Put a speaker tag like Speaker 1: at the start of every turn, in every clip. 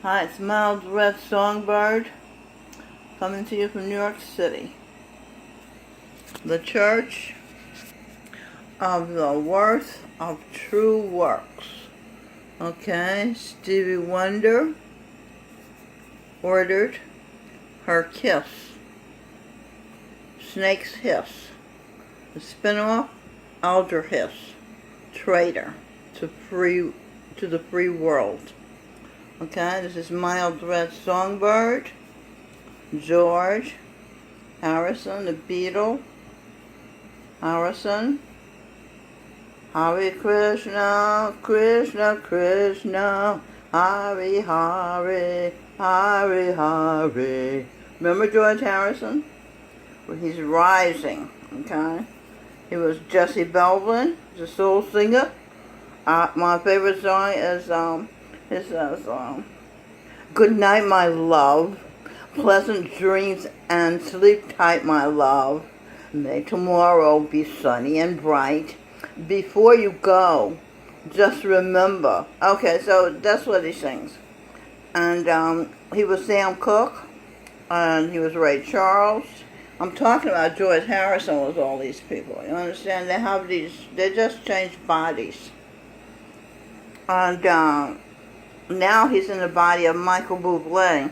Speaker 1: Hi, it's Mild Red Songbird coming to you from New York City. The Church of the Worth of True Works. Okay, Stevie Wonder ordered her kiss. Snake's Hiss. The spin-off, Elder Hiss. Traitor to the free world. Okay, this is Mild Red Songbird, George Harrison, the Beatle, Harrison, Hare Krishna, Krishna Krishna, Hare Hare, Hare Hare. Remember George Harrison? Well, he's rising, okay? He was Jesse Belvin, the soul singer. My favorite song is Good Night, My Love, Pleasant Dreams and Sleep Tight, My Love. May tomorrow be sunny and bright. Before you go, just remember. Okay, so that's what he sings. And he was Sam Cooke, and he was Ray Charles. I'm talking about George Harrison with all these people. You understand? They just changed bodies. And now he's in the body of Michael Buble.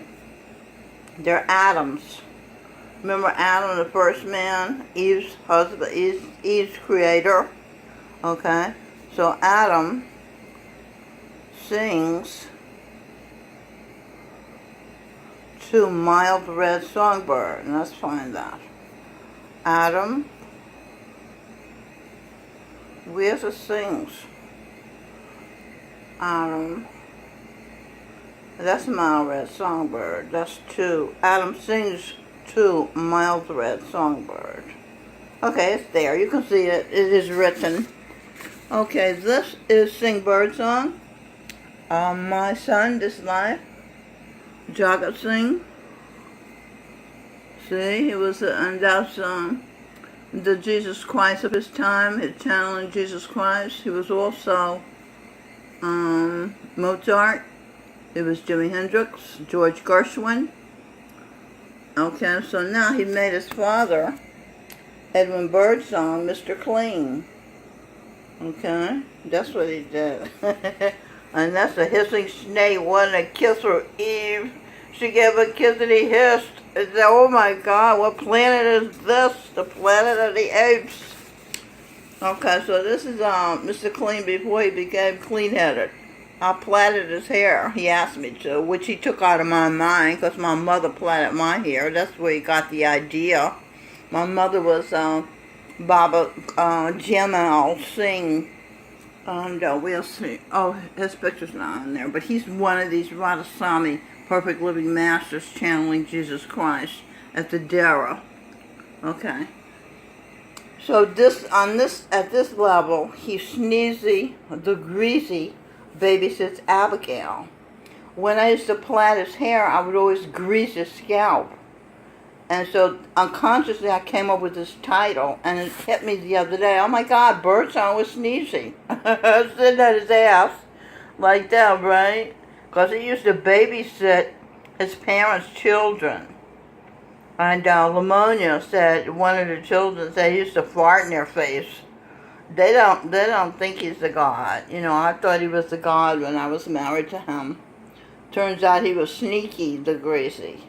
Speaker 1: They're atoms. Remember Adam, the first man, Eve's husband, Eve's creator. Okay? So Adam sings to Mild Red Songbird. And let's find that. Adam, where's it sings? Adam. That's Mild Red Songbird. That's two. Adam sings to Mild Red Songbird. Okay, it's there. You can see it. It is written. Okay, this is Sing Birdsong. My son, this life. Jagat Singh. See, he was, and that's the Jesus Christ of his time. His channeling Jesus Christ. He was also Mozart. It was Jimi Hendrix, George Gershwin. Okay, so now he made his father, Edwin Birdsong, Mr. Clean. Okay, that's what he did. And that's a hissing snake wanting to kiss her Eve. She gave a kiss and he hissed. And said, oh my God, what planet is this? The planet of the apes. Okay, so this is Mr. Clean before he became clean-headed. I plaited his hair, he asked me to, which he took out of my mind because my mother plaited my hair. That's where he got the idea. My mother was Baba Jamal Singh. And we'll see. Oh, his picture's not on there. But he's one of these Radhaswami Perfect Living Masters channeling Jesus Christ at the Dara. Okay. So at this level, he's Sneezy, the Greasy, babysits Abigail. When I used to plait his hair, I would always grease his scalp. And so unconsciously I came up with this title, and it hit me the other day. Oh my God, Birdsong was Sneezy. Sitting at his ass like that, right? Because he used to babysit his parents' children. And Lamonia said, one of the children said he used to fart in their face. They don't think he's the God. You know, I thought he was the God when I was married to him. Turns out he was Sneaky the Greasy.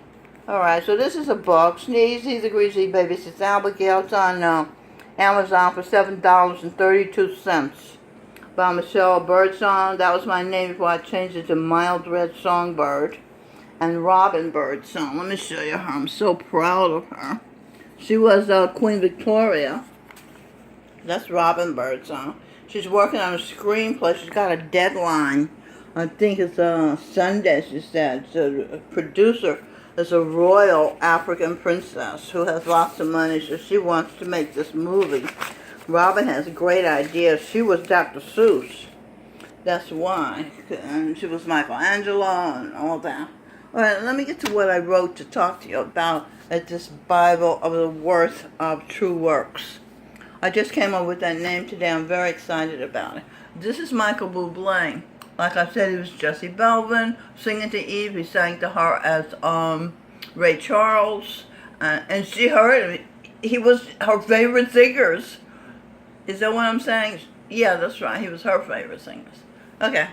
Speaker 1: Alright, so this is a book, Sneezy the Greasy Babysits Abigail. It's on Amazon for $7.32 by Michelle Birdsong. That was my name before I changed it to Mild Red Songbird. And Robin Birdsong. Let me show you her. I'm so proud of her. She was Queen Victoria. That's Robin Birdsong. She's working on a screenplay. She's got a deadline. I think it's Sunday, she said. So the producer is a royal African princess who has lots of money, so she wants to make this movie. Robin has great ideas. She was Dr. Seuss. That's why. And she was Michelangelo and all that. All right, let me get to what I wrote to talk to you about at this Bible of the Worth of True Works. I just came up with that name today. I'm very excited about it. This is Michael Buble. Like I said, he was Jesse Belvin, singing to Eve. He sang to her as Ray Charles. And she heard him. He was her favorite singers. Is that what I'm saying? Yeah, that's right. He was her favorite singers. Okay.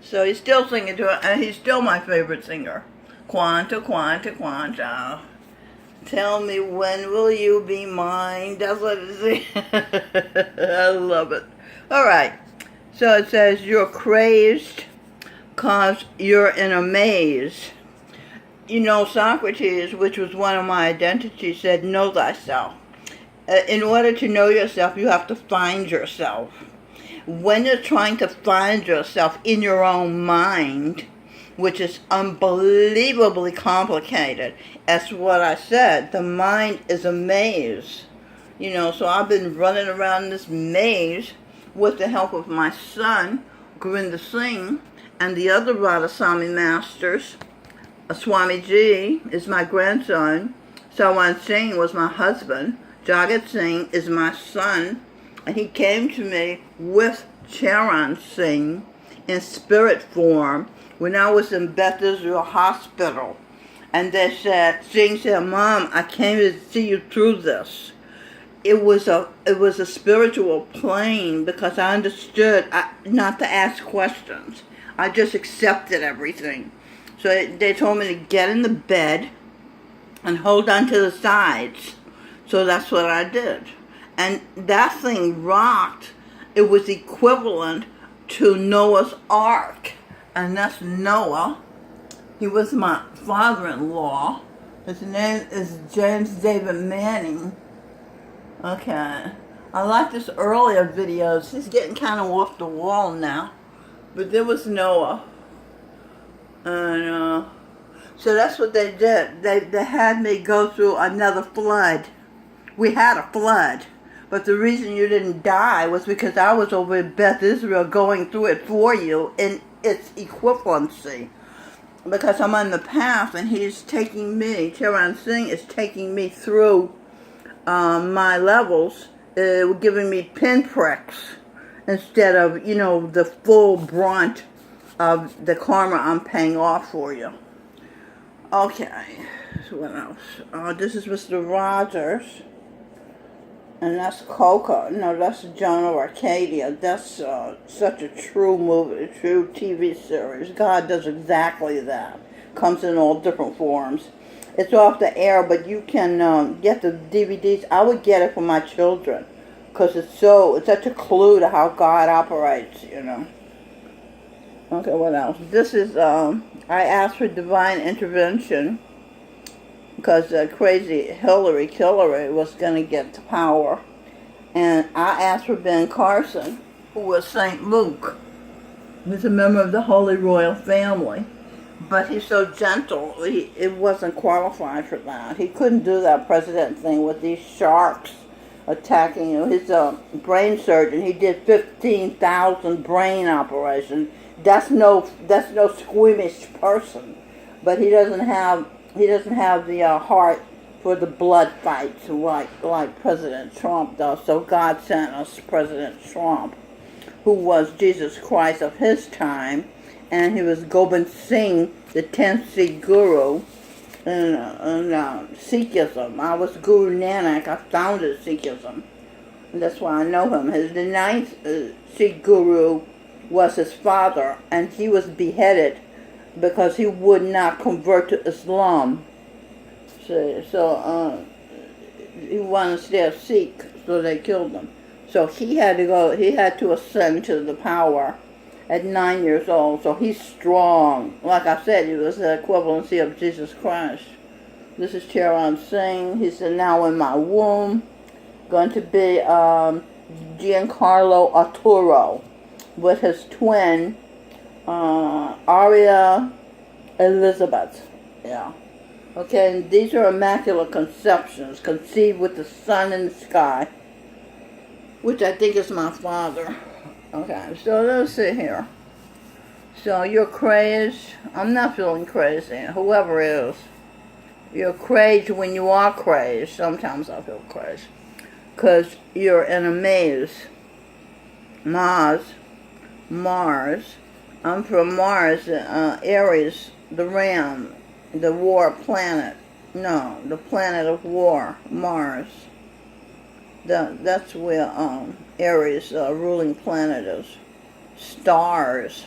Speaker 1: So he's still singing to her, and he's still my favorite singer. Quanta, quanta, quanta. Tell me when will you be mine? That's what it is. I love it. All right. So it says, you're crazed because you're in a maze. You know, Socrates, which was one of my identities, said, know thyself. In order to know yourself, you have to find yourself. When you're trying to find yourself in your own mind, which is unbelievably complicated, that's what I said. The mind is a maze. You know, so I've been running around this maze with the help of my son, Gurinder Singh, and the other Radhaswami masters. Swamiji is my grandson. Sawan Singh was my husband. Jagat Singh is my son. And he came to me with Charan Singh in spirit form when I was in Beth Israel Hospital. And they said, Singh said, Mom, I came to see you through this. It was a spiritual plane because I understood not to ask questions. I just accepted everything. So they told me to get in the bed and hold on to the sides. So that's what I did. And that thing rocked. It was equivalent to Noah's Ark. And that's Noah. He was my father-in-law. His name is James David Manning. Okay. I like this earlier videos. He's getting kind of off the wall now. But there was Noah. And so that's what they did. They had me go through another flood. We had a flood. But the reason you didn't die was because I was over in Beth Israel going through it for you in its equivalency. Because I'm on the path and he's taking me, Charan Singh is taking me through my levels, giving me pinpricks instead of, you know, the full brunt of the karma I'm paying off for you. Okay, so what else? This is Mr. Rogers. And that's Cooke. No, that's Joan of Arcadia. That's such a true movie, a true TV series. God does exactly that. Comes in all different forms. It's off the air, but you can get the DVDs. I would get it for my children because it's such a clue to how God operates, you know. Okay, what else? This is, I asked for divine intervention because crazy Hillary was going to get to power. And I asked for Ben Carson, who was St. Luke. He's a member of the Holy Royal Family. But he's so gentle, it wasn't qualified for that. He couldn't do that president thing with these sharks attacking you. He's a brain surgeon. He did 15,000 brain operations. That's no squeamish person. But he doesn't have the heart for the blood fights like President Trump does. So God sent us President Trump, who was Jesus Christ of his time, and he was Gobind Singh, the 10th Sikh guru in Sikhism. I was Guru Nanak. I founded Sikhism. And that's why I know him. The 9th Sikh guru was his father, and he was beheaded because he would not convert to Islam. So he wanted to stay a Sikh, so they killed him. So he had to ascend to the power at 9 years old. So he's strong. Like I said, he was the equivalency of Jesus Christ. This is Charan Singh. He's now in my womb. Going to be Giancarlo Arturo with his twin, Aria Elizabeth. Yeah. Okay, and these are immaculate conceptions, conceived with the sun in the sky, which I think is my father. Okay, so let's see here. So you're crazed. I'm not feeling crazy. Whoever is. You're crazed when you are crazed. Sometimes I feel crazed. Because you're in a maze. Mars, I'm from Mars, Aries, the ram, the war planet. No, the planet of war, Mars. That's where Aries, ruling planet is. Stars.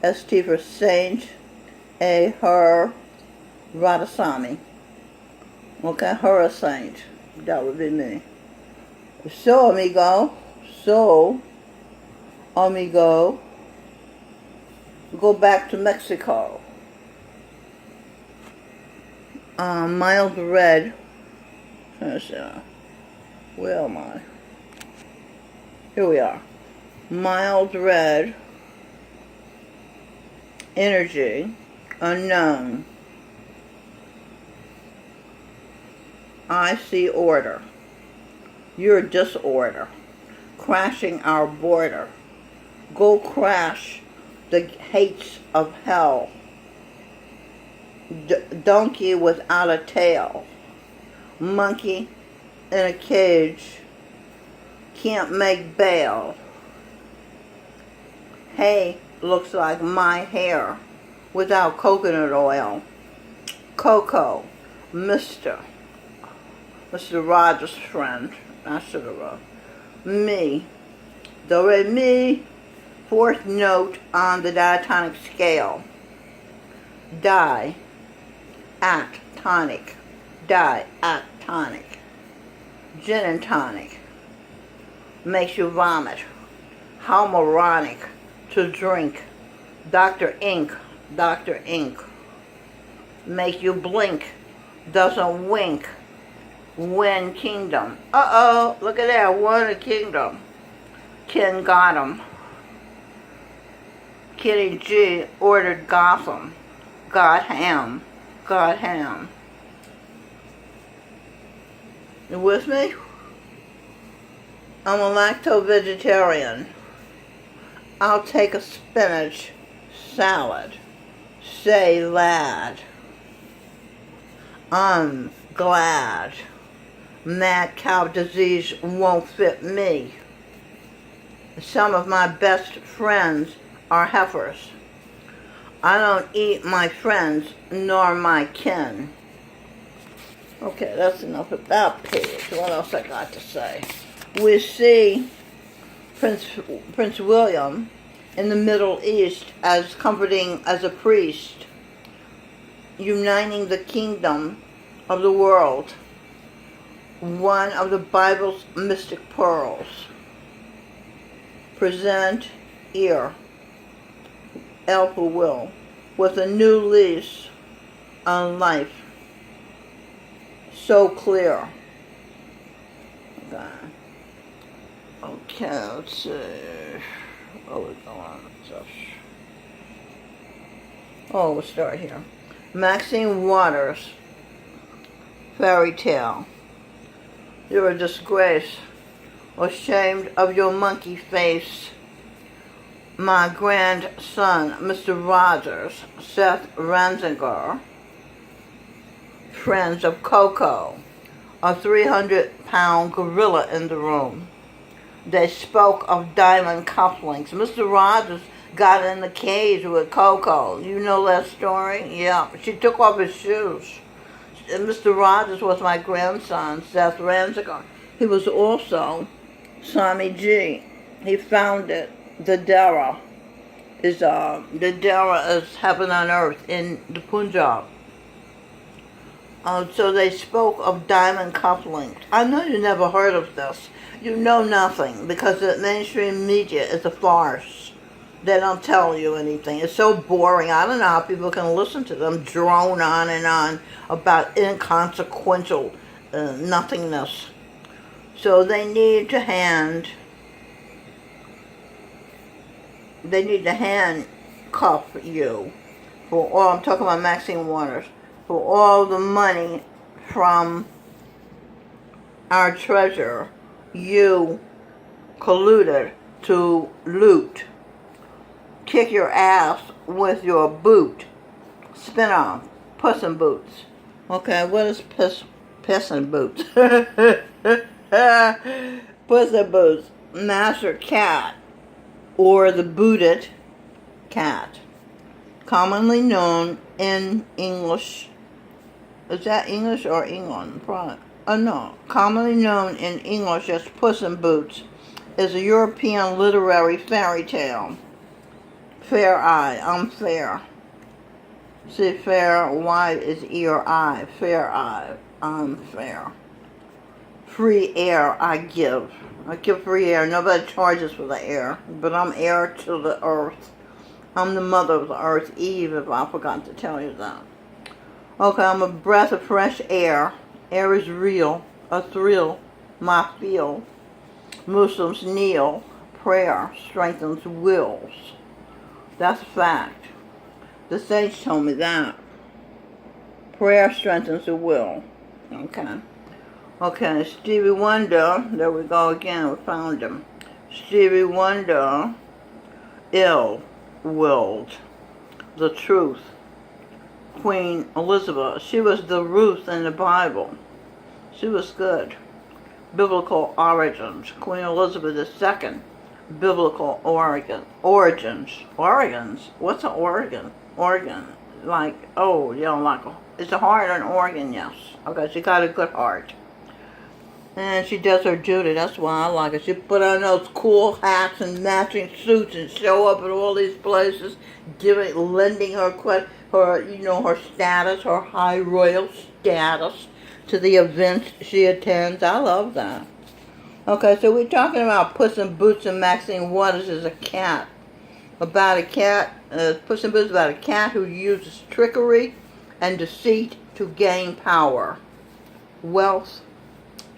Speaker 1: ST for Saint, A, her, Radhasamy. Okay, her a saint. That would be me. So, amigo, go back to Mexico. Mild red. Where am I? Here we are. Mild red. Energy. Unknown. I see order. You're disorder. Crashing our border. Go crash the hates of hell. Donkey without a tail. Monkey in a cage. Can't make bail. Hay looks like my hair without coconut oil. Coco. Mr. Rogers' friend. I should have wrote. Me. Do, re, mi. Fourth note on the diatonic scale. Die. Act. Tonic. Die. Act. Tonic. Gin and tonic. Makes you vomit. How moronic to drink. Dr. Ink. Dr. Ink. Make you blink. Doesn't wink. Win kingdom. Uh-oh, look at that. Won a kingdom. Ken got him. Kitty G ordered Gotham. Got ham. Got ham. You with me? I'm a lacto-vegetarian. I'll take a spinach salad. Say lad. I'm glad. Mad cow disease won't fit me. Some of my best friends are heifers. I don't eat my friends nor my kin. Okay, that's enough of that page. What else I got to say? We see Prince William in the Middle East as comforting as a priest, uniting the kingdom of the world, one of the Bible's mystic pearls. Present ear, Alpha will, with a new lease on life. So clear. Okay, let's see. What was going on? Oh, we'll start here. Maxine Waters, fairy tale. You're a disgrace, ashamed of your monkey face. My grandson, Mr. Rogers, Seth Ranziger, friends of Coco, a 300-pound gorilla in the room. They spoke of diamond cufflinks. Mr. Rogers got in the cage with Coco. You know that story? Yeah. She took off his shoes. And Mr. Rogers was my grandson, Seth Ranziger. He was also Swami G. He founded the Dara. The Dara is heaven on earth in the Punjab. So they spoke of diamond cufflinks. I know you never heard of this. You know nothing because the mainstream media is a farce. They don't tell you anything. It's so boring. I don't know how people can listen to them drone on and on about inconsequential nothingness. So they need to handcuff you for all, I'm talking about Maxine Waters, for all the money from our treasurer you colluded to loot. Kick your ass with your boot. Spin off. Puss in Boots. Okay, what is Puss in Boots? Puss in Boots. Master Cat. Or the Booted. cat. Commonly known in English. Is that English or England? Probably. Oh no. Commonly known in English as Puss in Boots is a European literary fairy tale. Fair eye. I'm fair. See, fair, Y is E or I. Fair eye. I'm fair. Free air I give. I give free air. Nobody charges for the air. But I'm heir to the earth. I'm the mother of the earth, Eve, if I forgot to tell you that. Okay, I'm a breath of fresh air. Air is real. A thrill. My feel. Muslims kneel. Prayer strengthens wills. That's a fact. The sage told me that. Prayer strengthens the will. Okay. Okay, Stevie Wonder. There we go again. We found him. Stevie Wonder. Ill-willed. The truth. Queen Elizabeth. She was the Ruth in the Bible. She was good. Biblical origins. Queen Elizabeth II. Biblical origins. Organs? What's an organ? Organ. Like, oh, you know, like, it's a heart and organ, yes. Okay, she got a good heart. And she does her duty. That's why I like her. She put on those cool hats and matching suits and show up at all these places, lending her her status, her high royal status to the events she attends. I love that. Okay, so we're talking about Puss in Boots, and Maxine Waters is a cat. About a cat, Puss in Boots is about a cat who uses trickery and deceit to gain power, wealth.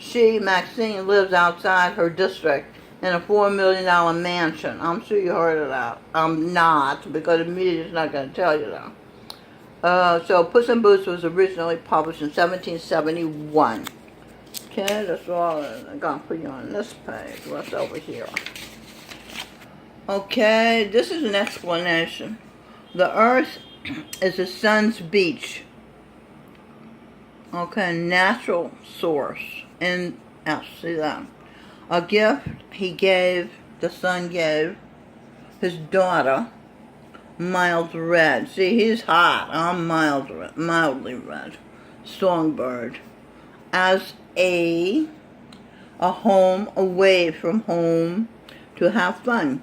Speaker 1: She, Maxine, lives outside her district in a $4 million mansion. I'm sure you heard of that. I'm not, because the media's not going to tell you that. So Puss in Boots was originally published in 1771. Okay, that's all I'm going to put you on this page. What's over here? Okay, this is an explanation. The earth is the sun's beach. Okay, natural source. And see that. A gift the sun gave his daughter, mild red. See, he's hot. I'm mildly red. Songbird. As a home away from home to have fun.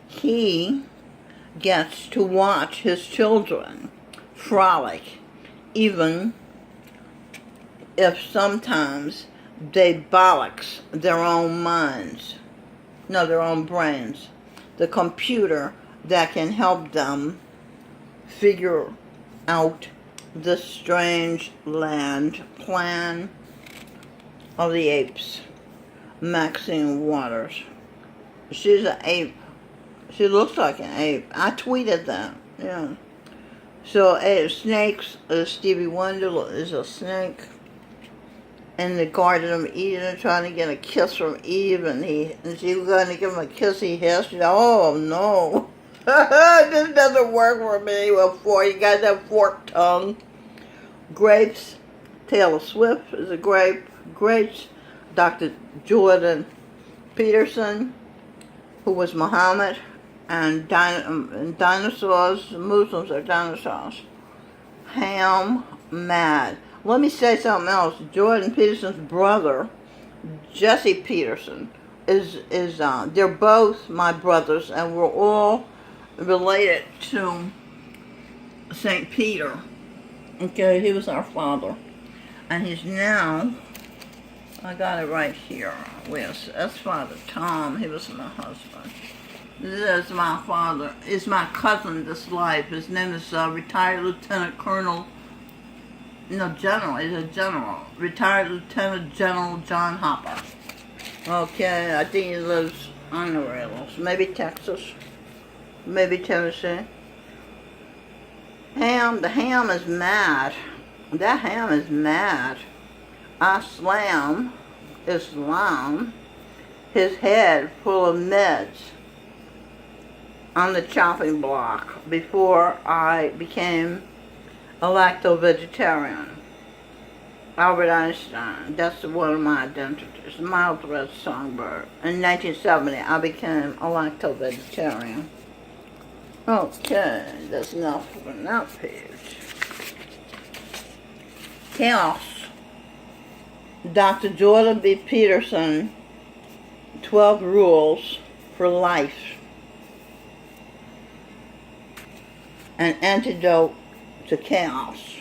Speaker 1: He gets to watch his children frolic, even if sometimes they bollocks their own minds. No, their own brains. The computer that can help them figure out the strange land plan of the apes. Maxine Waters. She's an ape. She looks like an ape. I tweeted that. Yeah. So snakes. Stevie Wonder is a snake in the Garden of Eden, trying to get a kiss from Eve, and she was going to give him a kiss. He hissed. She said, "Oh no, this doesn't work for me." You got that forked tongue. Grapes. Taylor Swift is a grape. Grapes. Dr. Jordan Peterson, who was Muhammad, and dinosaurs. Muslims are dinosaurs. Ham. Mad. Let me say something else. Jordan Peterson's brother, Jesse Peterson, they're both my brothers, and we're all related to St. Peter. Okay, he was our father. And he's now, I got it right here. That's Father Tom. He was my husband. This is my father. It's my cousin, this life. His name is retired Lieutenant Colonel. No, general. He's a general. Retired Lieutenant General John Hopper. Okay, I think he lives on the rails. Maybe Texas. Maybe Tennessee. The ham is mad. That ham is mad. I slam Islam, his head full of meds on the chopping block before I became a lacto-vegetarian. Albert Einstein, that's one of my identities. Mild Red Songbird. In 1970, I became a lacto-vegetarian. Okay, that's enough on that page. Chaos. Dr. Jordan B. Peterson, 12 Rules for Life. An Antidote to Chaos.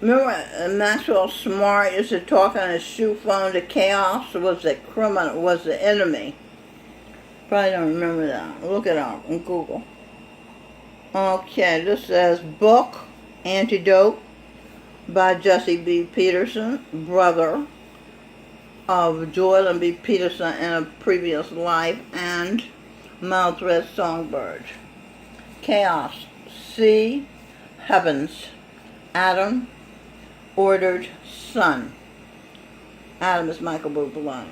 Speaker 1: Remember Maxwell Smart used to talk on his shoe phone to chaos? Was the criminal, was the enemy. Probably don't remember that. Look it up on Google. Okay, this says book Antidote by Jesse B. Peterson, brother of Jordan B. Peterson in a previous life, and Mouth Red Songbird. Chaos. Sea, heavens. Adam, ordered sun. Adam is Michael Buble.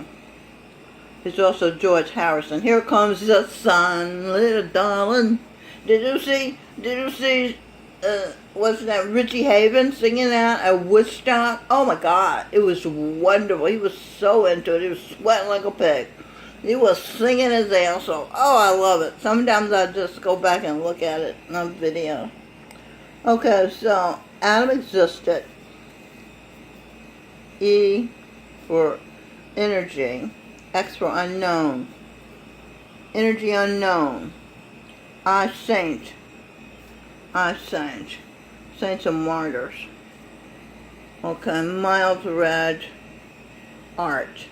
Speaker 1: There's also George Harrison. Here comes the sun, little darling. Did you see, wasn't that Richie Havens singing that at Woodstock? Oh my God, it was wonderful. He was so into it. He was sweating like a pig. He was singing his ass off. Oh, I love it. Sometimes I just go back and look at it on video. Okay, so Adam existed. E for energy. X for unknown. Energy unknown. I saint. Saints and martyrs. Okay, mild red art.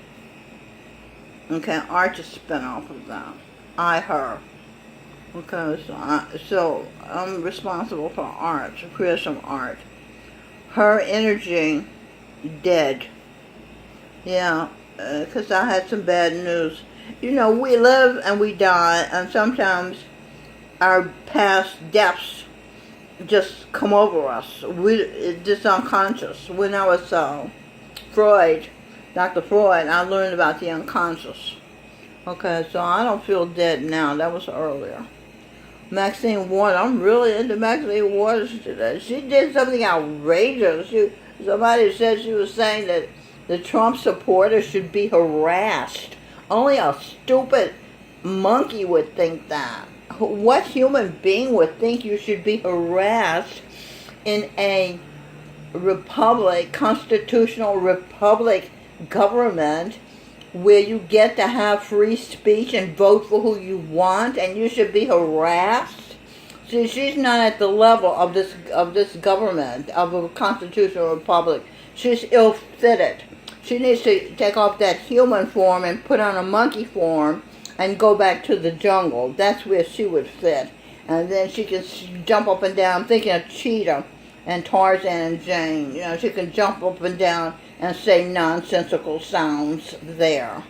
Speaker 1: Okay, art is spin off of that. I, her. Okay, so I'm responsible for art, creation of art. Her energy, dead. Yeah, because I had some bad news. You know, we live and we die, and sometimes our past deaths just come over us. It's just unconscious. When I was Dr. Freud, I learned about the unconscious. Okay, so I don't feel dead now. That was earlier. Maxine Waters. I'm really into Maxine Waters today. She did something outrageous. Somebody said she was saying that the Trump supporters should be harassed. Only a stupid monkey would think that. What human being would think you should be harassed in a republic, constitutional republic government where you get to have free speech and vote for who you want, and you should be harassed? See, she's not at the level of this government, of a constitutional republic. She's ill-fitted. She needs to take off that human form and put on a monkey form and go back to the jungle. That's where she would fit. And then she can jump up and down. I'm thinking of Cheetah and Tarzan and Jane. You know, she can jump up and down and say nonsensical sounds there.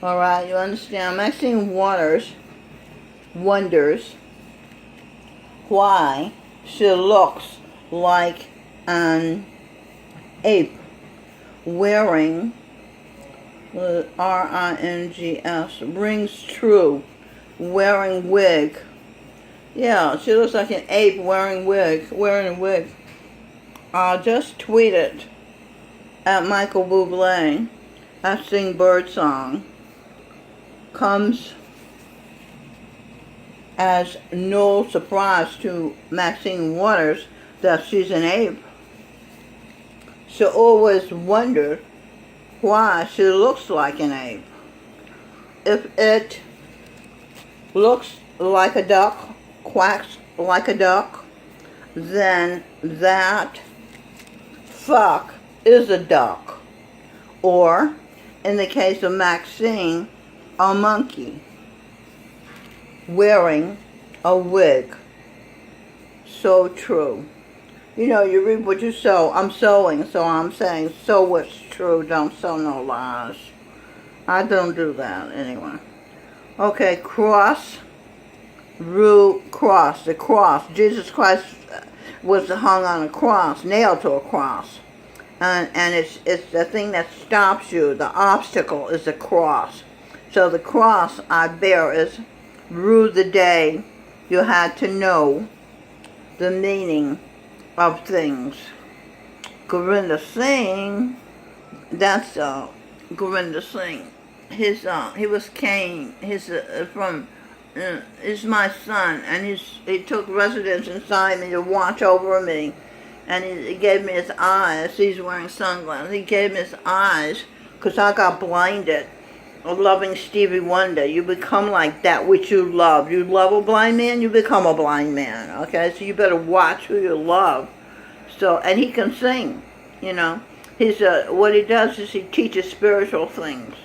Speaker 1: All right, you understand? Maxine Waters wonders why she looks like an ape wearing R-I-N-G-S, rings true, wearing wig. Yeah, she looks like an ape wearing a wig. Just tweeted at Michael Buble. I sing Birdsong. Comes as no surprise to Maxine Waters that she's an ape. She always wondered why she looks like an ape. If it looks like a duck, quacks like a duck, then that fuck is a duck. Or, in the case of Maxine, a monkey wearing a wig. So true. You know, you reap what you sow. I'm sowing, so I'm saying sow what's true. Don't sow no lies. I don't do that anyway. Okay, cross. The cross. Jesus Christ was hung on a cross, nailed to a cross. And it's the thing that stops you. The obstacle is the cross. So the cross I bear is rue the day you had to know the meaning of things. Gurinder Singh, that's Gurinder Singh. He was Cain. He's from is my son, and he took residence inside me to watch over me, and he gave me his eyes. He's wearing sunglasses. He gave me his eyes because I got blinded of loving Stevie Wonder. You become like that which you love. You love a blind man, you become a blind man. Okay, so you better watch who you love. So, and he can sing, you know. He's what he does is he teaches spiritual things.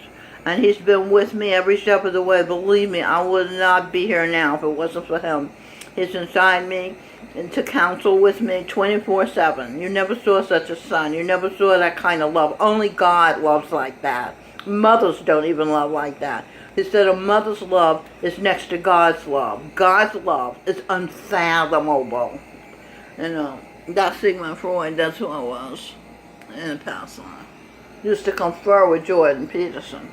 Speaker 1: And he's been with me every step of the way. Believe me, I would not be here now if it wasn't for him. He's inside me and to counsel with me 24/7. You never saw such a son. You never saw that kind of love. Only God loves like that. Mothers don't even love like that. He said a mother's love is next to God's love. God's love is unfathomable. You know, that's Sigmund Freud. That's who I was in the past life. Used to confer with Jordan Peterson.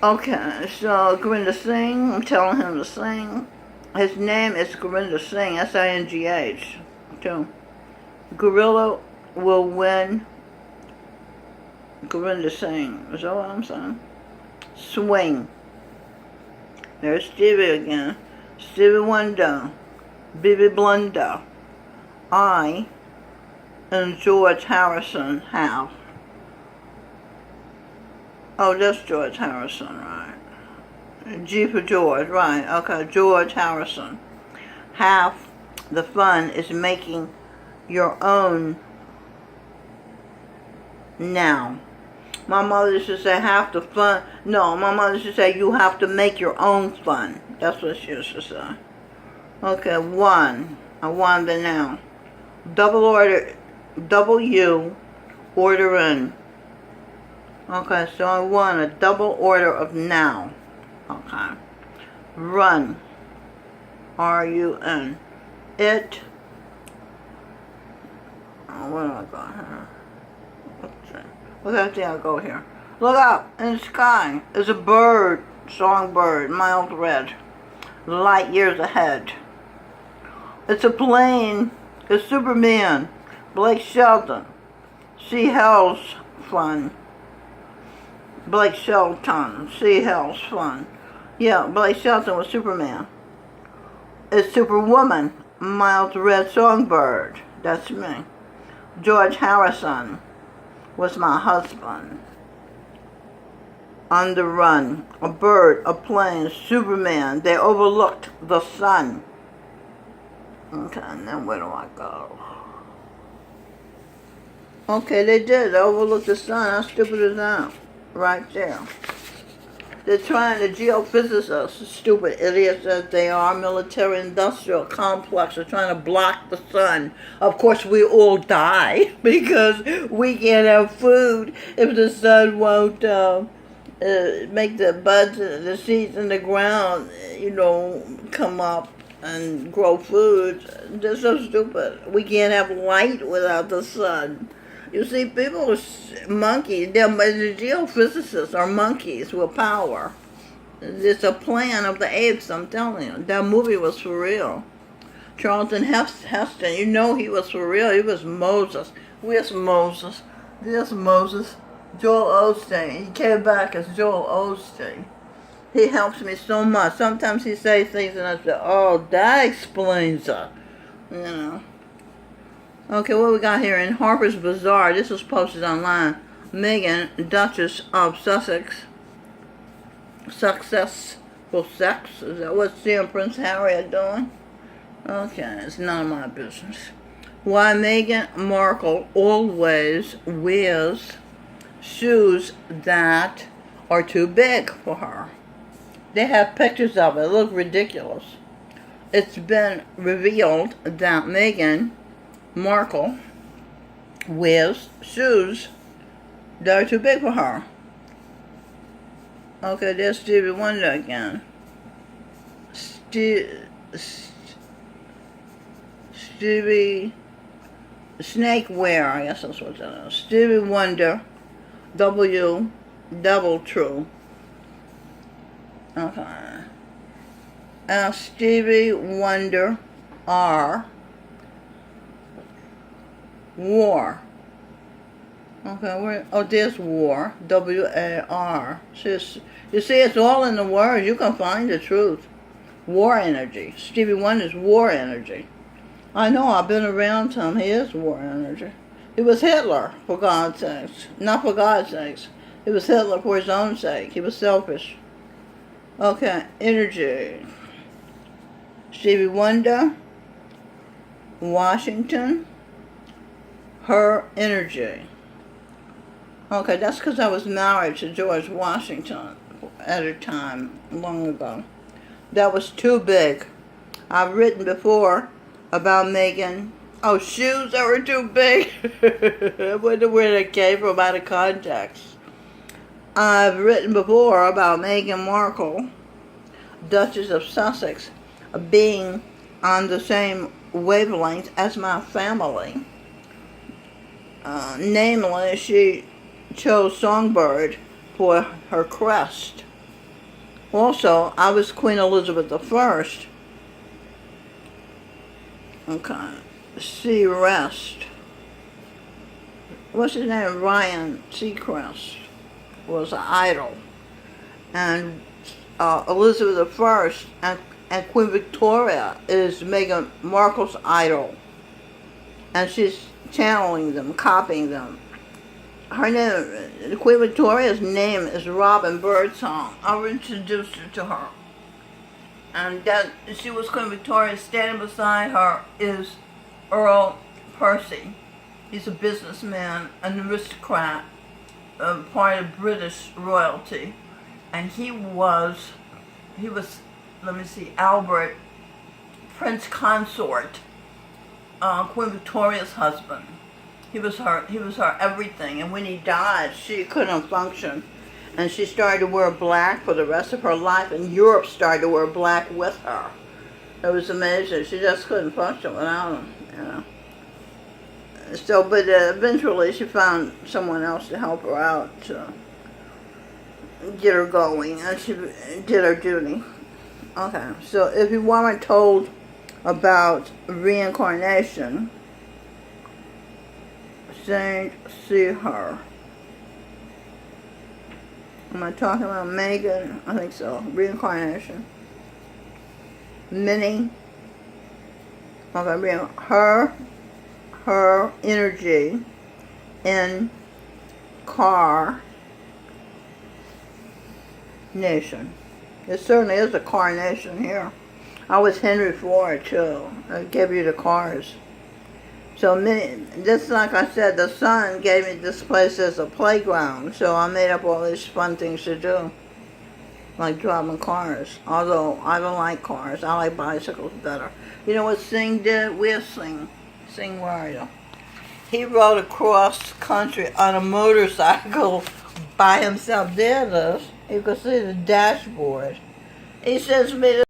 Speaker 1: Okay, so Gurinder Singh, I'm telling him to sing. His name is Gurinder Singh, S-I-N-G-H, too. Gorilla will win. Gurinder Singh, is that what I'm saying? Swing. There's Stevie again. Stevie Wonder, Bibi Blunder. I and George Harrison have. Oh, that's George Harrison, right. G for George, right. Okay, George Harrison. Half the fun is making your own now. My mother used to say half the fun. No, my mother used to say you have to make your own fun. That's what she used to say. Okay, one. I won the now. Double order. W. Order in. Okay, so I want a double order of now. Okay. Run. R-U-N. It. Oh, where do I go here? Look at the I go here. Look up in the sky. There's a bird, songbird, mild red, light years ahead. It's a plane. It's Superman. Blake Shelton. Sea Hell's fun. Blake Shelton. Sea Hell's fun. Yeah, Blake Shelton was Superman. It's Superwoman. Mild Red Songbird. That's me. George Harrison was my husband. On the run. A bird, a plane, Superman. They overlooked the sun. Okay, and then where do I go? Okay, they did. They overlooked the sun. How stupid is that? Right there. They're trying to geophysicists, stupid idiots as they are, military-industrial complex, are trying to block the sun. Of course, we all die because we can't have food if the sun won't make the buds, the seeds in the ground, come up and grow food. They're so stupid. We can't have light without the sun. You see, people are monkeys. The geophysicists are monkeys with power. It's a plan of the apes, I'm telling you. That movie was for real. Charlton Heston, he was for real. He was Moses. Where's Moses? There's Moses. Joel Osteen. He came back as Joel Osteen. He helps me so much. Sometimes he says things and I say, oh, that explains it. Okay, what we got here in Harper's Bazaar, this was posted online. Meghan, Duchess of Sussex, successful sex, is that what she and Prince Harry are doing? Okay, it's none of my business. Why Meghan Markle always wears shoes that are too big for her. They have pictures of it, look ridiculous. It's been revealed that Meghan Markle wears shoes that are too big for her. Okay, there's Stevie Wonder again. Stevie Snake Wear, I guess that's what that is. Stevie Wonder, W, double true. Okay. Stevie Wonder, R, War. Okay, there's war. W-A-R. You see, it's all in the words. You can find the truth. War energy. Stevie Wonder's war energy. I know, I've been around him. He is war energy. He was Hitler, for God's sakes. Not for God's sakes. He was Hitler for his own sake. He was selfish. Okay, energy. Stevie Wonder, Washington, her energy. Okay, that's because I was married to George Washington at a time long ago. That was too big. I've written before about Meghan. Oh, shoes that were too big. I wonder where they came from out of context. I've written before about Meghan Markle, Duchess of Sussex, being on the same wavelength as my family. Namely, she chose Songbird for her crest. Also, I was Queen Elizabeth I. Okay. Searest. What's his name? Ryan Seacrest was an idol. And Elizabeth I and Queen Victoria is Meghan Markle's idol. And she's channeling them, copying them. Her name, Queen Victoria's name is Robin Birdsong. I introduced her to her. And that she was Queen Victoria. Standing beside her is Earl Percy. He's a businessman, an aristocrat, part of British royalty. And he was, let me see, Albert, Prince Consort, Queen Victoria's husband. He was her everything. And when he died, she couldn't function. And she started to wear black for the rest of her life, and Europe started to wear black with her. It was amazing. She just couldn't function without him, you know. So, but eventually she found someone else to help her out to get her going, and she did her duty. Okay, so if you weren't told about reincarnation, Saint see her. Am I talking about Meghan? I think so. Reincarnation. Minnie. Okay, her energy in car nation. It certainly is a car nation here. I was Henry Ford too. I gave you the cars. So just like I said, the sun gave me this place as a playground, so I made up all these fun things to do, like driving cars. Although I don't like cars, I like bicycles better. You know what Sing did? Where's Sing? Sing, where are you? He rode across country on a motorcycle by himself. There it is. You can see the dashboard. He says to me,